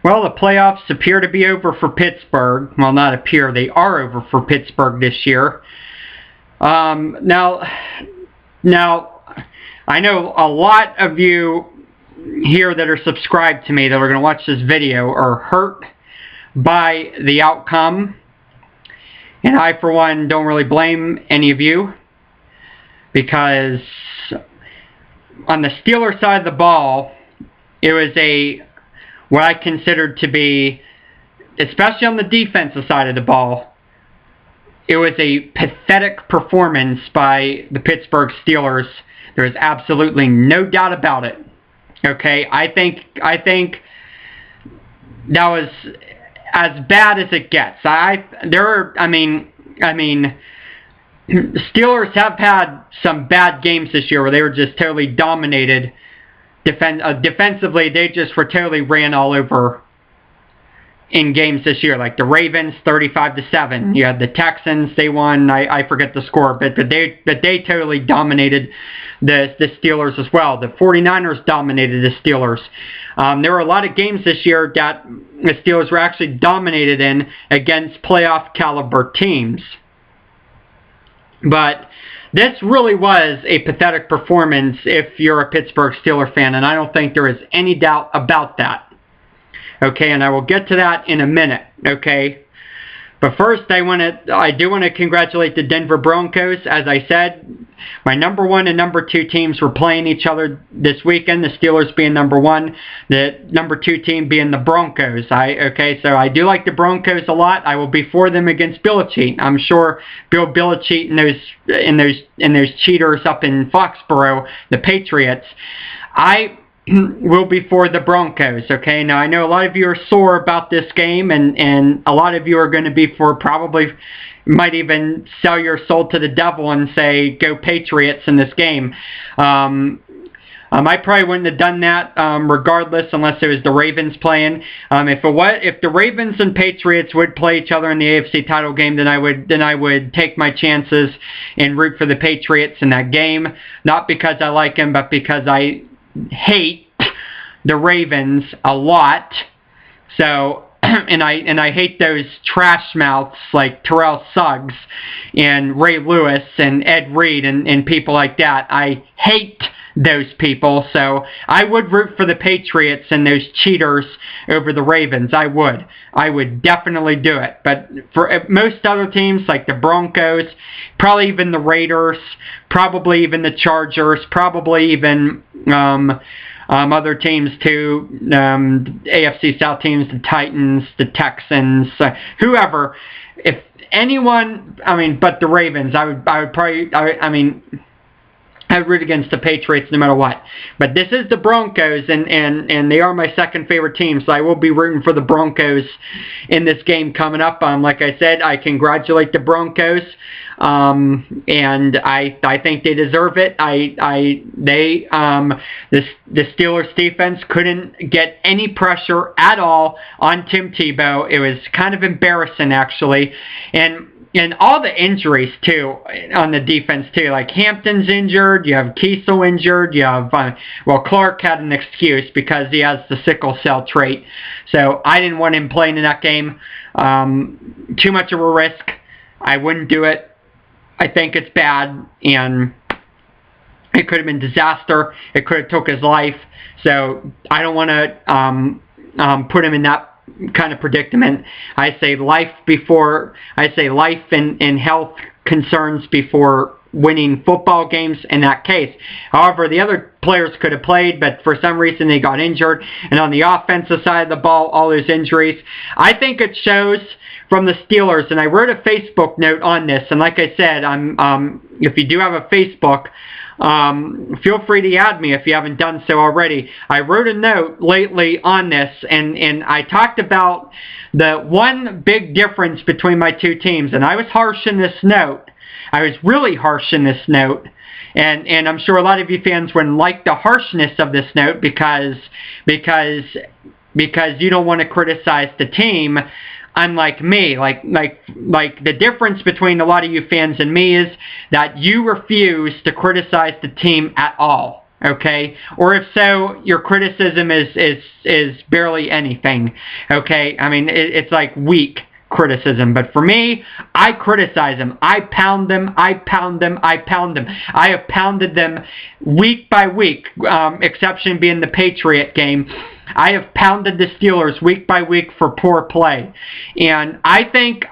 Well, the playoffs appear to be over for Pittsburgh. Well, not appear, they are over for Pittsburgh this year. Now, I know a lot of you here that are subscribed to me that are going to watch this video are hurt by the outcome. And I, for one, don't really blame any of you, because on the Steelers side of the ball, it was what I considered to be, especially on the defensive side of the ball, it was a pathetic performance by the Pittsburgh Steelers. There is absolutely no doubt about it. Okay, I think that was as bad as it gets. Steelers have had some bad games this year where they were just totally dominated. Defensively, they just were totally ran all over in games this year. Like the Ravens, 35-7. You had the Texans, they won. I forget the score, but they totally dominated the Steelers as well. The 49ers dominated the Steelers. There were a lot of games this year that the Steelers were actually dominated in against playoff caliber teams. But this really was a pathetic performance if you're a Pittsburgh Steelers fan, and I don't think there is any doubt about that. Okay, and I will get to that in a minute, okay? But first, I do want to congratulate the Denver Broncos. As I said, my number 1 and number 2 teams were playing each other this weekend, the Steelers being number 1, the number 2 team being the Broncos. So I do like the Broncos a lot. I will be for them against Belichick. I'm sure Bill Belichick and those cheaters up in Foxborough, the Patriots. I will be for the Broncos, okay? Now, I know a lot of you are sore about this game, and a lot of you are going to be for, probably might even sell your soul to the devil and say, go Patriots in this game. I probably wouldn't have done that regardless, unless it was the Ravens playing. If the Ravens and Patriots would play each other in the AFC title game, then I would take my chances and root for the Patriots in that game. Not because I like them, but because I hate the Ravens a lot. So, and I hate those trash mouths like Terrell Suggs and Ray Lewis and Ed Reed and people like that. I hate those people. So I would root for the Patriots and those cheaters over the Ravens. I would definitely do it. But for most other teams like the Broncos, probably even the Raiders, probably even the Chargers, probably even other teams too, AFC South teams, the Titans, the Texans, whoever. If anyone, but the Ravens, I would root against the Patriots no matter what. But this is the Broncos, and they are my second favorite team, so I will be rooting for the Broncos in this game coming up. Like I said, I congratulate the Broncos, and I think they deserve it. The Steelers defense couldn't get any pressure at all on Tim Tebow. It was kind of embarrassing, actually, and all the injuries, too, on the defense, too. Like, Hampton's injured, you have Kiesel injured, you have, Clark had an excuse because he has the sickle cell trait. So, I didn't want him playing in that game. Too much of a risk. I wouldn't do it. I think it's bad, and it could have been disaster. It could have took his life. So, I don't want to put him in that kind of predicament. I say life and health concerns before winning football games in that case. However, the other players could have played, but for some reason they got injured. And on the offensive side of the ball, all those injuries, I think it shows from the Steelers. And I wrote a Facebook note on this, and like I said, if you do have a Facebook, feel free to add me if you haven't done so already. I wrote a note lately on this, and I talked about the one big difference between my two teams, and I was harsh in this note. I was really harsh in this note, and I'm sure a lot of you fans wouldn't like the harshness of this note because you don't want to criticize the team. Unlike me, like the difference between a lot of you fans and me is that you refuse to criticize the team at all. Okay, or if so, your criticism is barely anything. Okay, I mean it's like weak criticism. But for me, I criticize them. I pound them. I pound them. I pound them. I have pounded them week by week. Exception being the Patriot game. I have pounded the Steelers week by week for poor play, and I think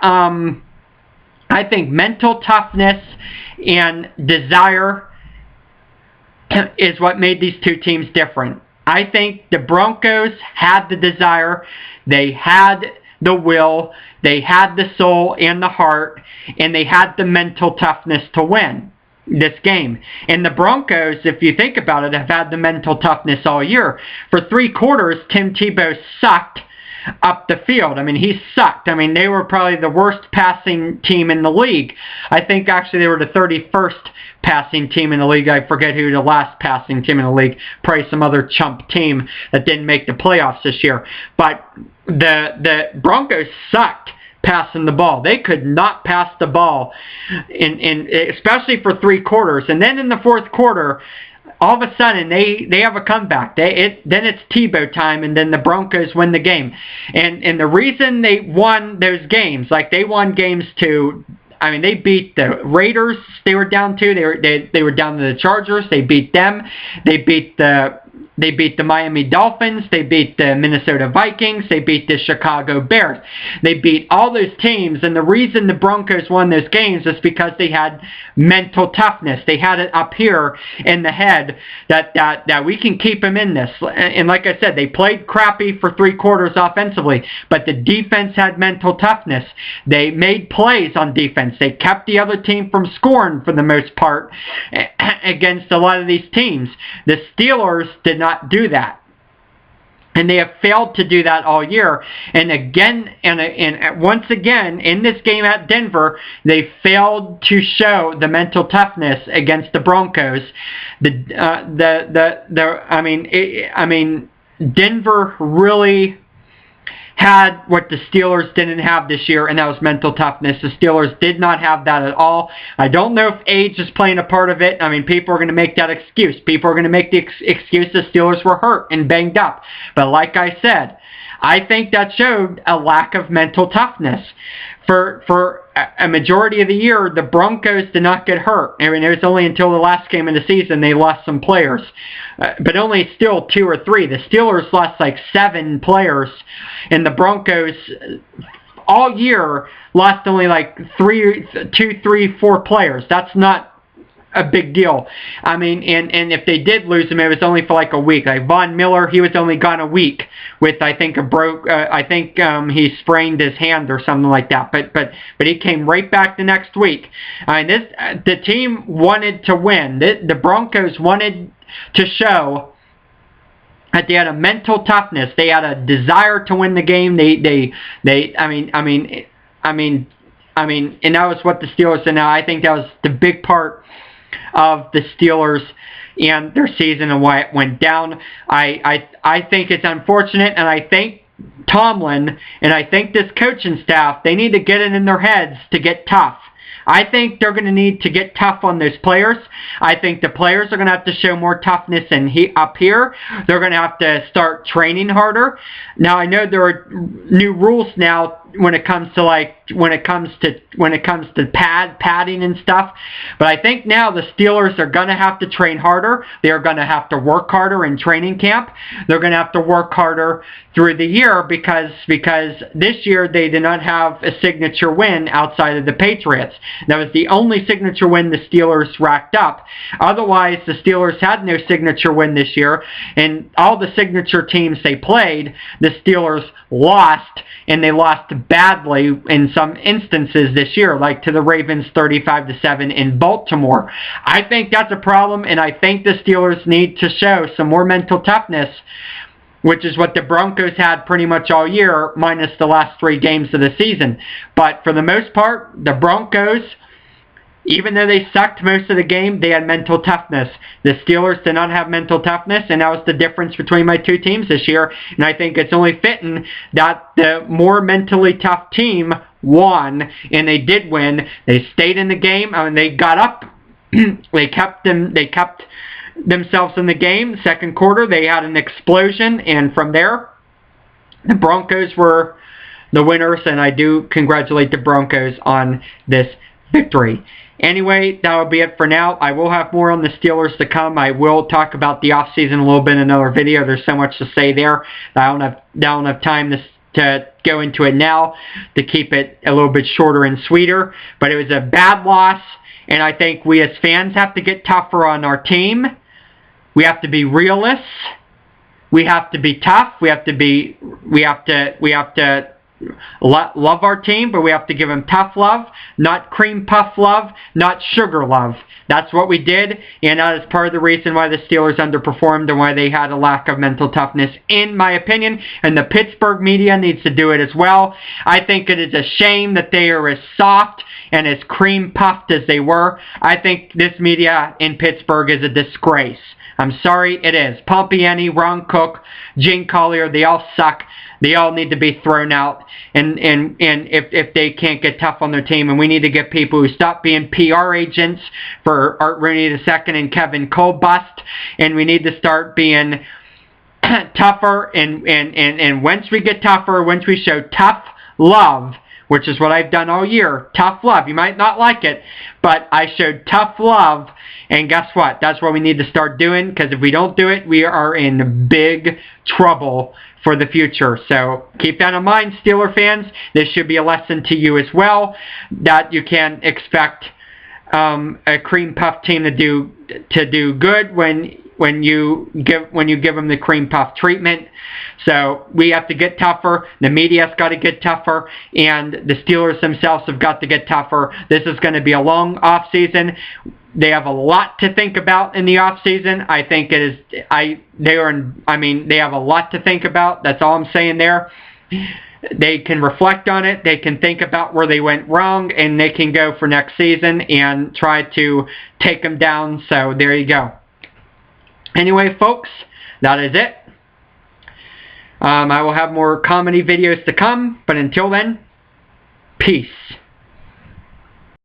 mental toughness and desire is what made these two teams different. I think the Broncos had the desire, they had the will, they had the soul and the heart, and they had the mental toughness to win this game. And the Broncos, if you think about it, have had the mental toughness all year. For 3 quarters, Tim Tebow sucked up the field. I mean, he sucked. I mean, they were probably the worst passing team in the league. I think actually they were the 31st passing team in the league. I forget who the last passing team in the league. Probably some other chump team that didn't make the playoffs this year. But the Broncos sucked passing the ball. They could not pass the ball, especially for 3 quarters. And then in the 4th quarter, all of a sudden they have a comeback. Then it's Tebow time, and then the Broncos win the game. And the reason they won those games, like they won games to, I mean, they beat the Raiders. They were down to. They were down to the Chargers. They beat them. They beat the Miami Dolphins. They beat the Minnesota Vikings. They beat the Chicago Bears. They beat all those teams, and the reason the Broncos won those games is because they had mental toughness. They had it up here in the head that we can keep them in this. And like I said, they played crappy for 3 quarters offensively, but the defense had mental toughness. They made plays on defense. They kept the other team from scoring for the most part against a lot of these teams. The Steelers did not do that, and they have failed to do that all year. And again, and once again in this game at Denver, they failed to show the mental toughness against the Broncos. I mean, Denver really had what the Steelers didn't have this year, and that was mental toughness. The Steelers did not have that at all. I don't know if age is playing a part of it. I mean, people are going to make that excuse. People are going to make the excuse the Steelers were hurt and banged up. But like I said, I think that showed a lack of mental toughness. For a majority of the year, the Broncos did not get hurt. I mean, it was only until the last game of the season they lost some players. But only still 2 or 3. The Steelers lost like 7 players, and the Broncos all year lost only like 2, 3, 4 players. That's not a big deal. I mean, and if they did lose him, it was only for like a week. Like Von Miller, he was only gone a week with I think he sprained his hand or something like that. But he came right back the next week. I mean, the team wanted to win. The Broncos wanted to show that they had a mental toughness. They had a desire to win the game. I mean, and that was what the Steelers did. Now I think that was the big part of the Steelers and their season and why it went down. I think it's unfortunate, and I think Tomlin and I think this coaching staff, they need to get it in their heads to get tough. I think they're going to need to get tough on those players. I think the players are going to have to show more toughness up here. They're going to have to start training harder. Now I know there are new rules now when it comes to padding and stuff, but I think now the Steelers are going to have to train harder. They are going to have to work harder in training camp. They're going to have to work harder through the year because this year they did not have a signature win outside of the Patriots. That was the only signature win the Steelers racked up. Otherwise, the Steelers had no signature win this year, and all the signature teams they played, the Steelers lost, and they lost badly in some instances this year, like to the Ravens 35-7 in Baltimore. I think that's a problem, and I think the Steelers need to show some more mental toughness, which is what the Broncos had pretty much all year, minus the last 3 games of the season. But for the most part, the Broncos, even though they sucked most of the game, they had mental toughness. The Steelers did not have mental toughness, and that was the difference between my 2 teams this year. And I think it's only fitting that the more mentally tough team won, and they did win. They stayed in the game. I mean, they got up. They kept themselves in the game. Second quarter, they had an explosion, and from there, the Broncos were the winners, and I do congratulate the Broncos on this victory. Anyway, that will be it for now. I will have more on the Steelers to come. I will talk about the offseason a little bit in another video. There's so much to say there. I don't have time to go into it now, to keep it a little bit shorter and sweeter. But it was a bad loss, and I think we as fans have to get tougher on our team. We have to be realists. We have to be tough. We have to love our team, but we have to give them tough love, not cream puff love, not sugar love. That's what we did, and that is part of the reason why the Steelers underperformed and why they had a lack of mental toughness, in my opinion, and the Pittsburgh media needs to do it as well. I think it is a shame that they are as soft and as cream puffed as they were. I think this media in Pittsburgh is a disgrace. I'm sorry, it is. Pompiani, Ron Cook, Gene Collier, they all suck. They all need to be thrown out, and if they can't get tough on their team, and we need to get people who stop being PR agents for Art Rooney II and Kevin Colbust, and we need to start being tougher, and once we get tougher, once we show tough love, which is what I've done all year, tough love. You might not like it, but I showed tough love, and guess what? That's what we need to start doing, because if we don't do it, we are in big trouble for the future. So keep that in mind, Steeler fans. This should be a lesson to you as well, that you can't expect a cream puff team to do good when you give them the cream puff treatment. So we have to get tougher. The media's got to get tougher, and the Steelers themselves have got to get tougher. This is going to be a long off season. They have a lot to think about in the off season. I think it is. They have a lot to think about. That's all I'm saying there. They can reflect on it. They can think about where they went wrong, and they can go for next season and try to take them down. So there you go. Anyway, folks, that is it. I will have more comedy videos to come, but until then, peace.